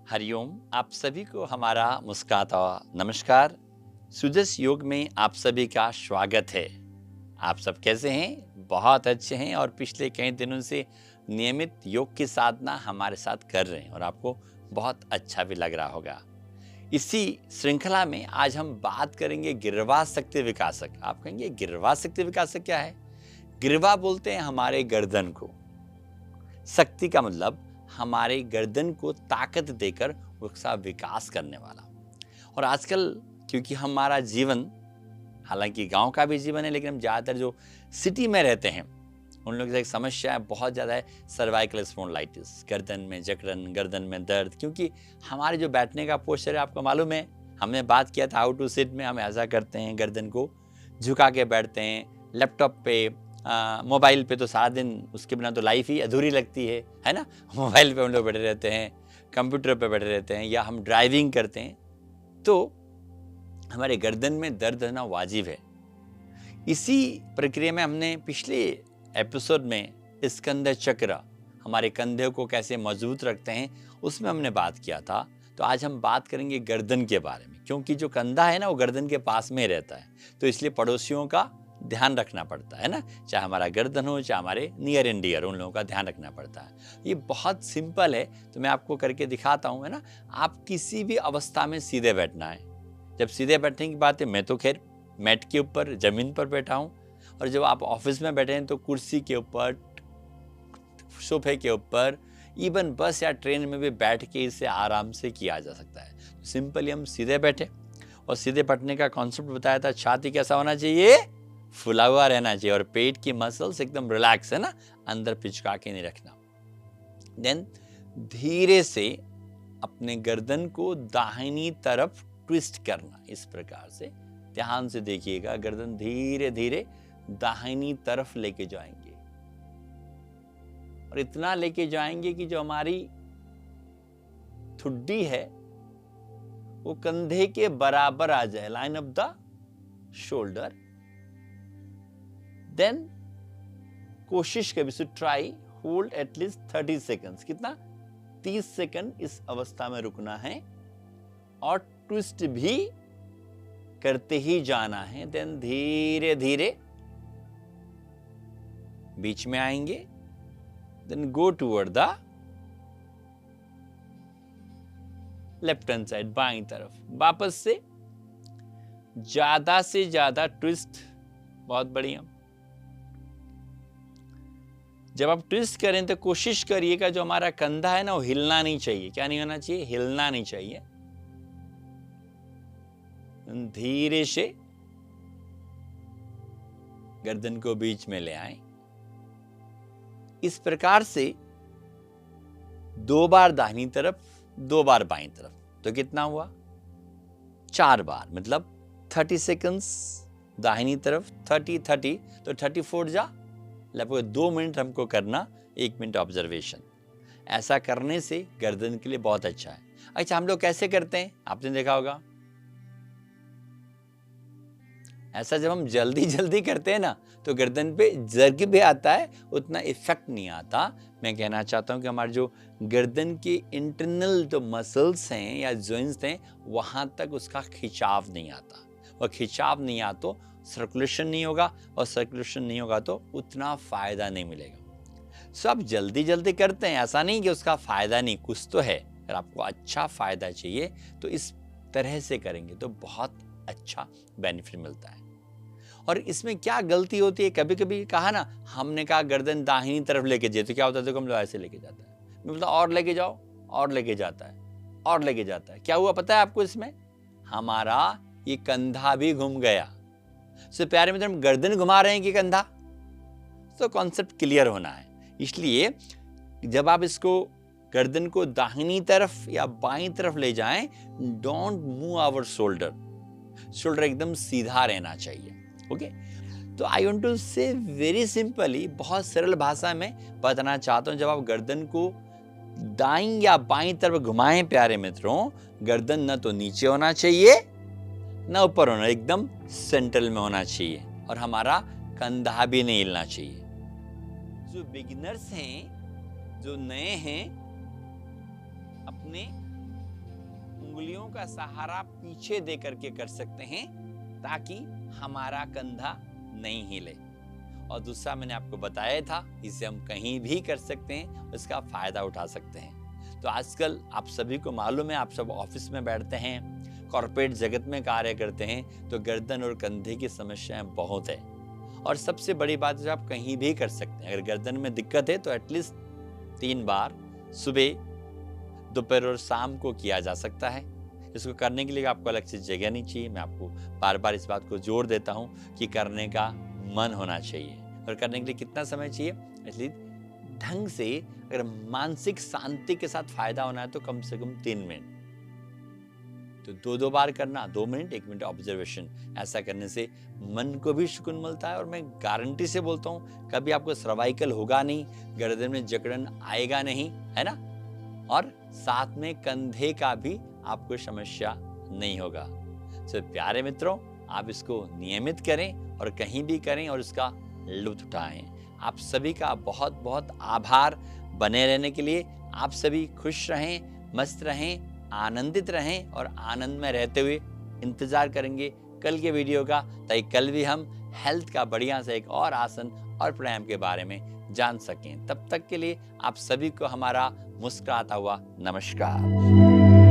हरिओम। आप सभी को हमारा मुस्कुराता हुआ नमस्कार। सुजस योग में आप सभी का स्वागत है। आप सब कैसे हैं? बहुत अच्छे हैं और पिछले कई दिनों से नियमित योग की साधना हमारे साथ कर रहे हैं और आपको बहुत अच्छा भी लग रहा होगा। इसी श्रृंखला में आज हम बात करेंगे गिरवा शक्ति विकासक। आप कहेंगे गिरवा शक्ति विकासक क्या है? गिरवा बोलते हैं हमारे गर्दन को। शक्ति का मतलब हमारे गर्दन को ताकत देकर उसका विकास करने वाला। और आजकल क्योंकि हमारा जीवन हालांकि गांव का भी जीवन है, लेकिन हम ज़्यादातर जो सिटी में रहते हैं उन लोगों की एक समस्या बहुत ज़्यादा है, सर्वाइकल स्पॉन्डिलाइटिस, गर्दन में जकड़न, गर्दन में दर्द। क्योंकि हमारे जो बैठने का पोस्चर है, आपको मालूम है, हमने बात किया था हाउ टू सिट में, हम ऐसा करते हैं, गर्दन को झुका के बैठते हैं। लैपटॉप पे मोबाइल पे तो सारा दिन उसके बिना तो लाइफ ही अधूरी लगती है ना। मोबाइल पे हम लोग बैठे रहते हैं, कंप्यूटर पे बैठे रहते हैं, या हम ड्राइविंग करते हैं, तो हमारे गर्दन में दर्द होना वाजिब है। इसी प्रक्रिया में हमने पिछले एपिसोड में स्कंध चक्र, हमारे कंधे को कैसे मजबूत रखते हैं, उसमें हमने बात किया था। तो आज हम बात करेंगे गर्दन के बारे में, क्योंकि जो कंधा है ना वो गर्दन के पास में रहता है, तो इसलिए पड़ोसियों का ध्यान रखना पड़ता है ना। चाहे हमारा गर्दन हो, चाहे हमारे नियर एंड डियर, उन लोगों का ध्यान रखना पड़ता है। ये बहुत सिंपल है, तो मैं आपको करके दिखाता हूँ, है ना। आप किसी भी अवस्था में सीधे बैठना है। जब सीधे बैठने की बात है, मैं तो खैर मैट के ऊपर ज़मीन पर बैठा हूँ, और जब आप ऑफिस में बैठे हैं तो कुर्सी के ऊपर, सोफे के ऊपर, इवन बस या ट्रेन में भी बैठ के इसे आराम से किया जा सकता है। तो सिंपली हम सीधे बैठे, और सीधे बैठने का कॉन्सेप्ट बताया था। छाती कैसा होना चाहिए? फुला हुआ रहना चाहिए, और पेट की मसल्स एकदम रिलैक्स, है ना, अंदर पिचका के नहीं रखना। देन धीरे से अपने गर्दन को दाहिनी तरफ ट्विस्ट करना, इस प्रकार से। ध्यान से देखिएगा, गर्दन धीरे धीरे दाहिनी तरफ लेके जाएंगे, और इतना लेके जाएंगे कि जो हमारी ठुड्डी है वो कंधे के बराबर आ जाए, line of the shoulder. Then कोशिश कभी से ट्राई होल्ड एटलीस्ट 30 सेकेंड्स। कितना? 30 सेकंड इस अवस्था में रुकना है, और ट्विस्ट भी करते ही जाना है। देन धीरे धीरे बीच में आएंगे, then go toward the left hand side, बाईं तरफ वापस से ज्यादा ट्विस्ट। बहुत बढ़िया। जब आप ट्विस्ट करें तो कोशिश करिएगा जो हमारा कंधा है ना वो हिलना नहीं चाहिए। क्या नहीं होना चाहिए? हिलना नहीं चाहिए। धीरे से गर्दन को बीच में ले आए। इस प्रकार से 2 बार दाहिनी तरफ, 2 बार बाईं तरफ, तो कितना हुआ? 4 बार, मतलब 30 सेकंड्स दाहिनी तरफ, 30, तो 34 जा लगभग 2 मिनट हमको करना, 1 मिनट ऑब्जर्वेशन। ऐसा करने से गर्दन के लिए बहुत अच्छा है। अच्छा, हम लोग कैसे करते हैं? आपने देखा होगा, ऐसा जब हम जल्दी करते हैं ना तो गर्दन पे जर्ग भी आता है, उतना इफेक्ट नहीं आता। मैं कहना चाहता हूँ कि हमारे जो गर्दन के इंटरनल जो मसल्स हैं या जॉइंट्स हैं, वहाँ तक उसका खिंचाव नहीं आता, और खिंचाव नहीं आ तो सर्कुलेशन नहीं होगा, और सर्कुलेशन नहीं होगा तो उतना फ़ायदा नहीं मिलेगा। सो आप जल्दी करते हैं, ऐसा नहीं कि उसका फ़ायदा नहीं, कुछ तो है। अगर आपको अच्छा फ़ायदा चाहिए तो इस तरह से करेंगे तो बहुत अच्छा बेनिफिट मिलता है। और इसमें क्या गलती होती है, कभी कभी कहा ना, हमने कहा गर्दन दाहिनी तरफ लेके जाए, तो क्या होता है? देखो हम लोग ऐसे लेके जाता है, मैं बोलता और लेके जाओ, और लेके जाता है, और लेके जाता है। क्या हुआ पता है आपको? इसमें हमारा ये कंधा भी घूम गया। सो प्यारे मित्र, हम गर्दन घुमा रहे हैं कि कंधा? तो कॉन्सेप्ट क्लियर होना है। इसलिए जब आप इसको गर्दन को दाहिनी तरफ या बाईं तरफ ले जाएं, don't move our shoulder. Shoulder एकदम सीधा रहना चाहिए। ओके, तो I want to say very simply, बहुत सरल भाषा में बताना चाहता हूं। जब आप गर्दन को दाईं या बाईं तरफ घुमाएं प्यारे मित्रों, गर्दन न तो नीचे होना चाहिए न ऊपर होना, एकदम सेंट्रल में होना चाहिए, और हमारा कंधा भी नहीं हिलना चाहिए। जो बिगिनर्स हैं, जो नए हैं, अपने उंगलियों का सहारा पीछे दे करके कर सकते हैं ताकि हमारा कंधा नहीं हिले। और दूसरा मैंने आपको बताया था, इसे हम कहीं भी कर सकते हैं, इसका फायदा उठा सकते हैं। तो आजकल आप सभी को मालूम है, आप सब ऑफिस में बैठते हैं, कॉर्पोरेट जगत में कार्य करते हैं, तो गर्दन और कंधे की समस्याएं बहुत है। और सबसे बड़ी बात है, आप कहीं भी कर सकते हैं। अगर गर्दन में दिक्कत है तो एटलीस्ट 3 बार सुबह, दोपहर और शाम को किया जा सकता है। इसको करने के लिए आपको अलग से जगह नहीं चाहिए। मैं आपको बार बार इस बात को जोर देता हूं कि करने का मन होना चाहिए। और करने के लिए कितना समय चाहिए, इसलिए ढंग से, अगर मानसिक शांति के साथ फायदा होना है तो कम से कम 3 मिनट। तो 2-2 बार करना, 2 मिनट 1 मिनट ऑब्जर्वेशन। ऐसा करने से मन को भी सुकून मिलता है। और मैं गारंटी से बोलता हूँ, कभी आपको सर्वाइकल होगा नहीं, गर्दन में जकड़न आएगा नहीं, है ना। और साथ में कंधे का भी आपको समस्या नहीं होगा। तो प्यारे मित्रों, आप इसको नियमित करें और कहीं भी करें और इसका लुत्फ उठाएं। आप सभी का बहुत बहुत आभार। बने रहने के लिए आप सभी खुश रहें, मस्त रहें, आनंदित रहें और आनंद में रहते हुए इंतजार करेंगे कल के वीडियो का, ताकि कल भी हम हेल्थ का बढ़िया से एक और आसन और प्राणायाम के बारे में जान सकें। तब तक के लिए आप सभी को हमारा मुस्कुराता हुआ नमस्कार।